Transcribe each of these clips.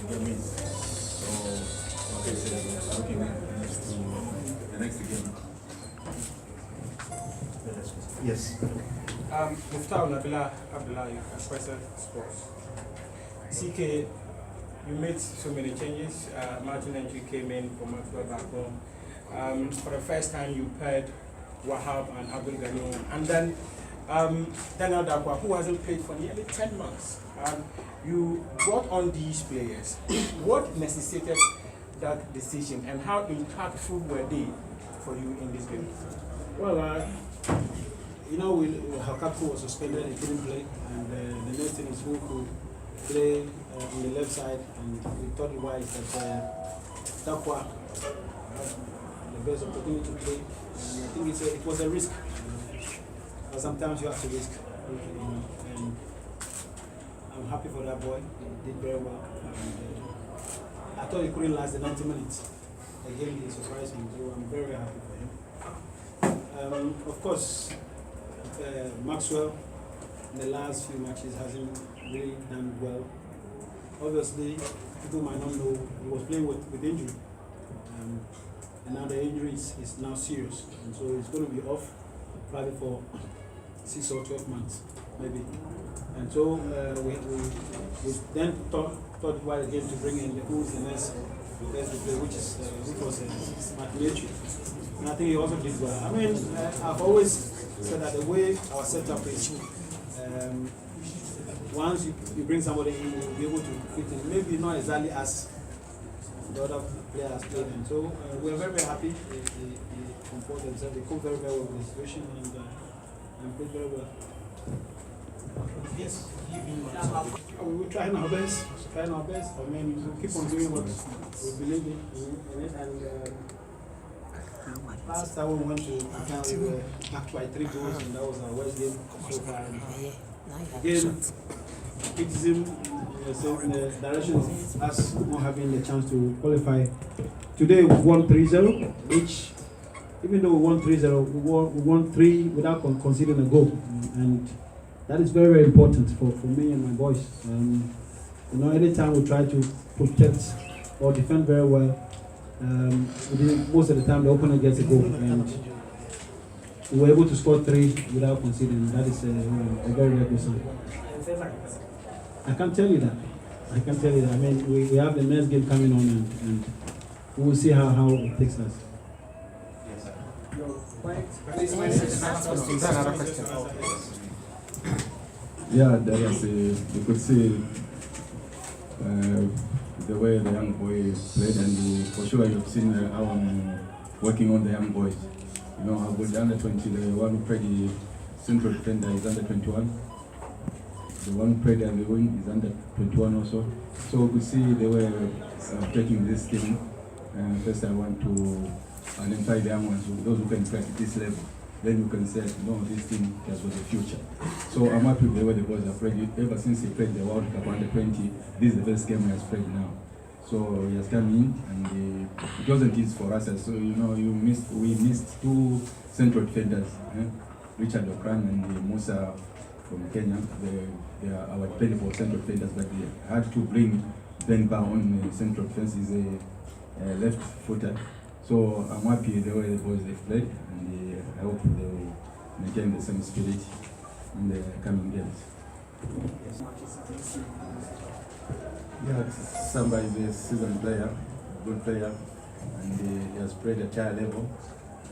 get me. So, like I said, I'm looking at the next game. Yes. Muftau Nabila Abdullah, Expressive Sports. CK, you made so many changes. Martin and you came in for Maxwell back home. For the first time, you paired Wahab and Abdul Ghani, and then Daniel Dakwa, who hasn't played for nearly 10 months. You brought on these players. What necessitated that decision, and how impactful were they for you in this game? Well, Hakaku was suspended, he couldn't play, and the next thing is who could play on the left side, and we thought it wise that Dakwa had the best opportunity to play. And I think it was a risk, but sometimes you have to risk. And I'm happy for that boy, he did very well. And, I thought he couldn't last the 90 minutes. Again, he surprised me, so I'm very, very happy for him. Of course, Maxwell in the last few matches hasn't really done well. Obviously, people might not know he was playing with injury, and now the injury is now serious, and so he's going to be off probably for 6 or 12 months, maybe. And so we then thought about again to bring in who's the next player, which was Matthew. And I think he also did well. I mean, I've always said that the way our setup is, once you bring somebody in, you'll be able to fit in. Maybe not exactly as the other players played. And so we're very, very happy. They composed themselves. They cope very, very well with the situation and played very well. Yes. We're trying our best. I mean, we'll keep on doing what we believe in it. And last time we went to Nkana, we were back by 3 goals, and that was our worst game so far. Again, criticism in the direction of us not having the chance to qualify. Today we won 3-0, which, even though we won 3-0, we won 3 without conceding a goal. And that is very, very important for me and my boys. Anytime we try to protect or defend very well, most of the time the opponent gets a goal, and we were able to score 3 without conceding. That is a very, very good sign. I can't tell you that. I mean, we have the next game coming on, and we will see how it takes us. Yeah, you could see the way the young boy played, and for sure you've seen how I'm working on the young boys. With the under 20, the one who played the central defender is under 21. The one who played the wing is under 21 also. So we could see they were taking this team. First I want to identify the young ones, those who can play at this level. Then you can say, no, this team has got a future. So I'm happy with the way the boys have played. Ever since he played the World Cup under 20, this is the best game he has played now. So he has come in, and it wasn't easy for us. So we missed 2 central defenders, Richard Okran and Musa from Kenya. They are our dependable central defenders, but they had to bring Ben Ba on the central defense. He's a left footer. So I'm happy the way the boys have played, and I hope they will maintain the same spirit in the coming games. Yeah, Samba is a seasoned player, good player, and he has played at high level,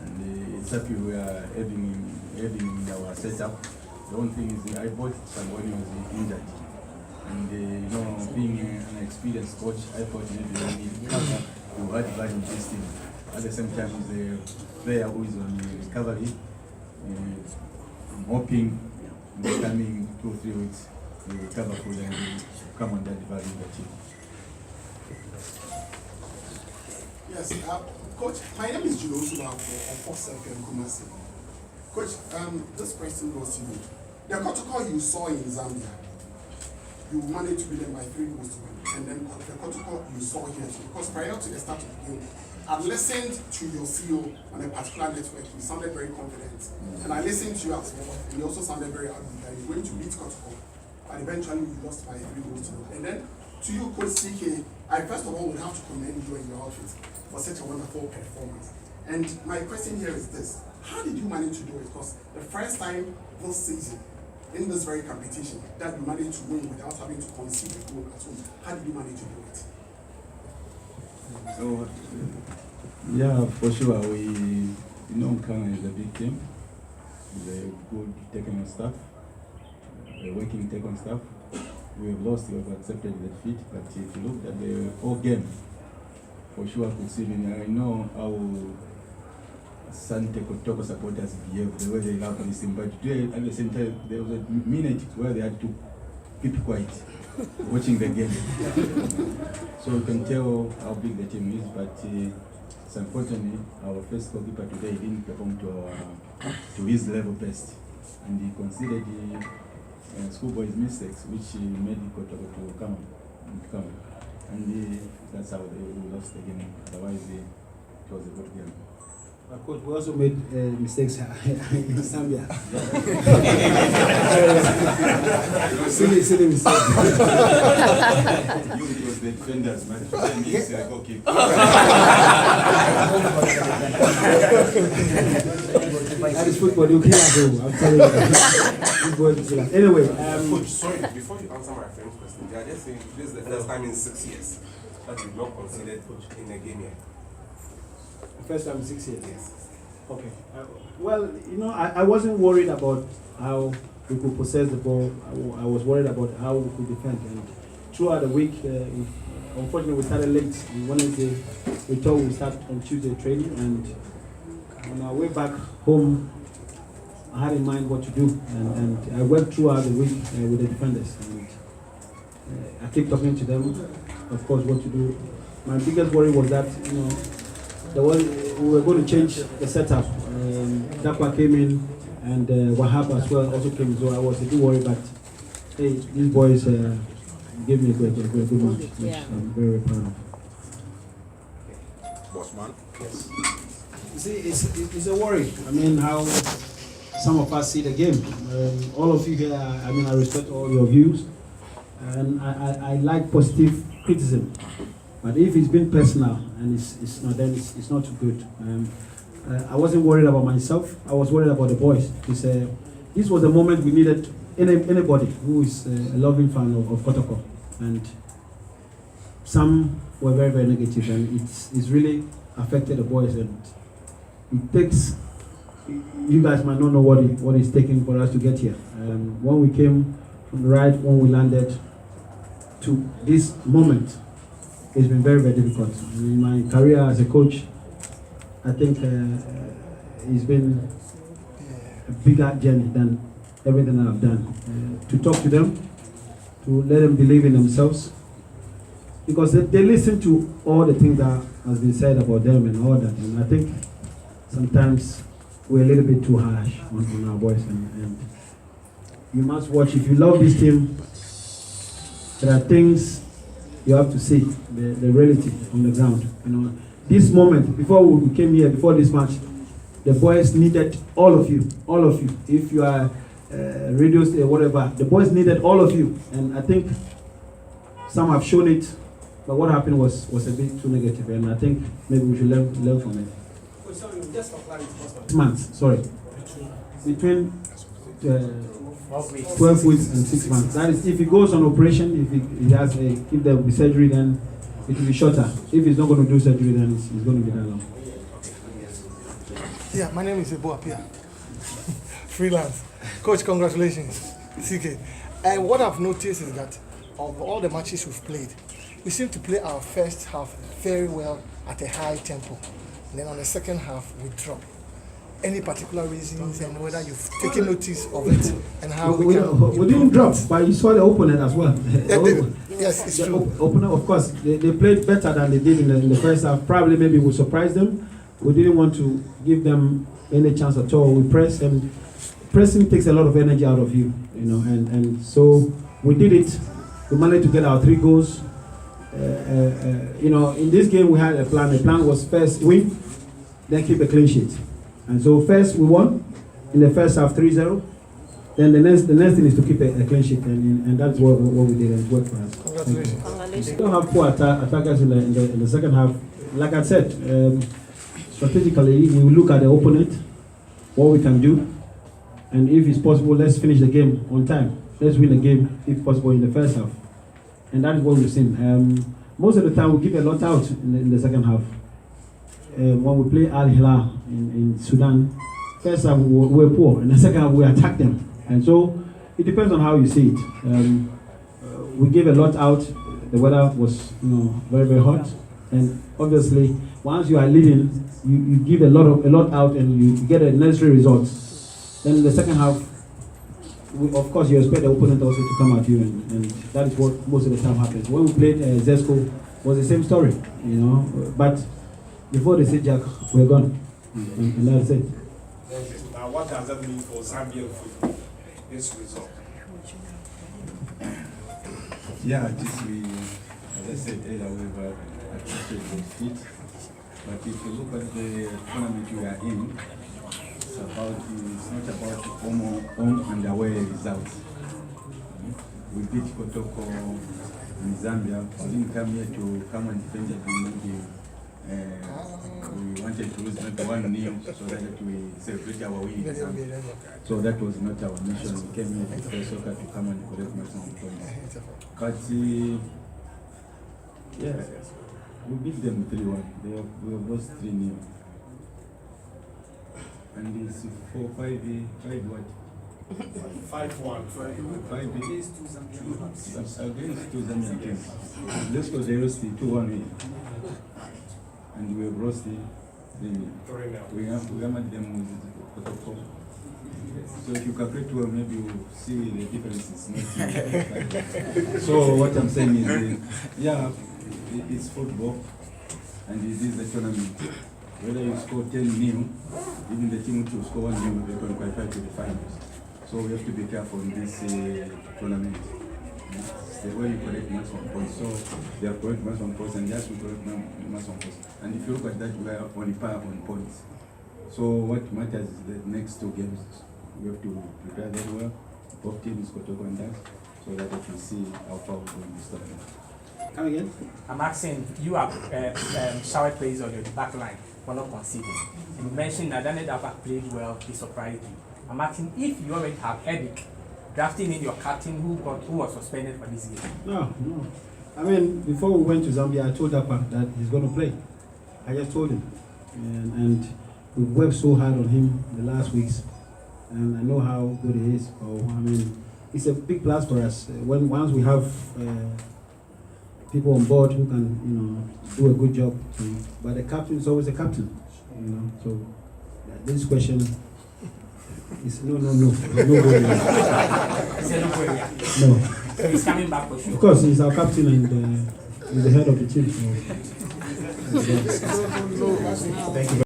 and it's happy we are having him in our setup. The only thing is I bought somebody who was injured, and being an experienced coach, I thought maybe when he comes up, he will add value to this team. At the same time, he's a player who is on recovery. I'm hoping in the coming 2 or 3 weeks he will recover fully and come and add value to the team. Yes, Coach, my name is Julo Suba of Kumasi. Coach, this question goes to you. The kotoko you saw in Zambia, you managed to beat them by 3 goals to 1. And then the kotoko you saw here, because prior to the start of the game, I listened to your CEO on a particular network. You sounded very confident. And I listened to you as well, and you also sounded very happy that you went to beat Kotoko, but eventually you lost by 3 goals to 0. And then to you, Coach CK, I first of all would have to commend you and your outfit for such a wonderful performance. And my question here is this: how did you manage to do it? Because the first time this season, in this very competition, that you managed to win without having to concede a goal at home. How did you manage to do it? So, yeah, for sure, nkana is a big team. It's a good technical staff, a working technical staff. We have lost, we have accepted defeat, but if you look at the whole game, for sure, considering I know how kotoko supporters behave, the way they love this team, but today, at the same time, there was a minute where they had to keep quiet, watching the game. So you can tell how big the team is, but unfortunately, our first goalkeeper today didn't perform to his level best, and he considered the schoolboy's mistakes, which made kotoko to come. And that's how we lost the game. Otherwise, it was a good game. Coach, we also made mistakes in Zambia. silly mistakes. It was the defenders, man. Me, it's a goalkeeper. That is football, you can't do. I'm telling you. Anyway, Coach, sorry, before you answer my friend's question, they are just saying this is the first time in 6 years that you've not considered in a game here. First time in 6 years. Yes. Okay. Well, I wasn't worried about how we could possess the ball. I was worried about how we could defend. And throughout the week, unfortunately, we started late. On Wednesday, we thought we start on Tuesday training, and on our way back home, I had in mind what to do, and I worked throughout the week with the defenders. And I kept talking to them, of course, what to do. My biggest worry was that we were going to change the setup. Dakwa came in, and Wahab as well also came. So I was a bit worried, but hey, these boys gave me a good match, which I'm very proud of. Bossman? Yes. You see, it's a worry. I mean, how some of us see the game. All of you here, I respect all your views, and I like positive criticism. But if it's been personal and it's not, then it's not too good. I wasn't worried about myself. I was worried about the boys. This was the moment we needed anybody who is a loving fan of kotoko. And some were very, very negative, and it's really affected the boys. And it takes, you guys might not know what it's taking for us to get here. When we came from the ride, when we landed to this moment, it's been very, very difficult. In my career as a coach, I think it's been a bigger journey than everything I've done. To talk to them, to let them believe in themselves, because they listen to all the things that has been said about them and all that. And I think sometimes we're a little bit too harsh on our boys. And you must watch. If you love this team, there are things you have to see the reality on the ground. This moment, before we came here, before this match, the boys needed all of you. If you are radio whatever, the boys needed all of you. And I think some have shown it, but what happened was a bit too negative. And I think maybe we should learn from it. Oh, sorry, just for clarity. 6 months, sorry. Between 12 weeks and 6 months. That is, if he goes on operation, if there will be surgery, then it will be shorter. If he's not going to do surgery, then it's going to be that long. Yeah, my name is Ebo Apia. Freelance. Coach, congratulations. CK. And what I've noticed is that of all the matches we've played, we seem to play our first half very well at a high tempo. And then on the second half, we drop. Any particular reasons, and whether you've taken notice of it and how we didn't drop, but you saw the opponent as well. Yes, it's true. Opponent, of course, they played better than they did in the first half. Probably maybe we surprised them. We didn't want to give them any chance at all. We pressed, and pressing takes a lot of energy out of you, and so we did it. We managed to get our 3 goals. In this game we had a plan. The plan was first win, then keep a clean sheet. And so first we won in the first half 3-0. Then the next thing is to keep a clean sheet, and that's what we did, and it worked for us. Congratulations. Congratulations. We don't have poor attackers in the second half. Like I said, strategically, we will look at the opponent, what we can do, and if it's possible, let's finish the game on time. Let's win the game, if possible, in the first half. And that is what we've seen. Most of the time, we give a lot out in the second half. When we play Al Hilal in Sudan, first half we were poor, and the second half we attacked them. And so it depends on how you see it. We gave a lot out. The weather was, very, very hot, and obviously, once you are leading, you give a lot out, and you get a necessary results. Then in the second half, of course, you expect the opponent also to come at you, and that is what most of the time happens. When we played Zesco, it was the same story, But before they say Jack, we're gone, and that's it. Now, what does that mean for Zambian football? This result. Yeah, as I said earlier, we've appreciated those feats. But if you look at the tournament we are in, it's not about home and away results. We beat Kotoko in Zambia. We didn't come here to come and defend the game. We wanted to lose maybe 1-0 so that we celebrate our win in Zambia. So that was not our mission. We came here to play soccer to come and collect maximum points. But we beat them 3-1. We have lost 3-0. And it's 4-5 what? 5-1. 5 against two Zambian teams. Let's go 2-1. And we have lost 3-0. We hammered them with Kotoko. So if you calculate well, maybe you see the differences. So what I'm saying is, it's football, and it is the tournament. Whether you score 10-0, even the team which will score 1-0, they can qualify to the finals. So we have to be careful in this tournament. It's the way you collect maximum points. So they have collect maximum points, and just we collect maximum points. And if you look at that, we are on par on points. So what matters is the next two games. We have to prepare very well. Both teams Kotoko and us, so that they can see how far we're going this tournament. Come again? I'm asking, you have showered plays on your back line for not conceding. You mentioned that Daniel Dabak played well, he surprised you. I'm asking if you already have headache drafting in your captain who was suspended for this game. No. I mean, before we went to Zambia, I told Dabak that he's going to play. I just told him. And we worked so hard on him the last weeks. And I know how good he is. It's a big plus for us. Once we have people on board who can, do a good job. But the captain is always a captain, So this question is no. No. So he's coming back for sure. Of course, he's our captain and he's the head of the team. So. Thank you.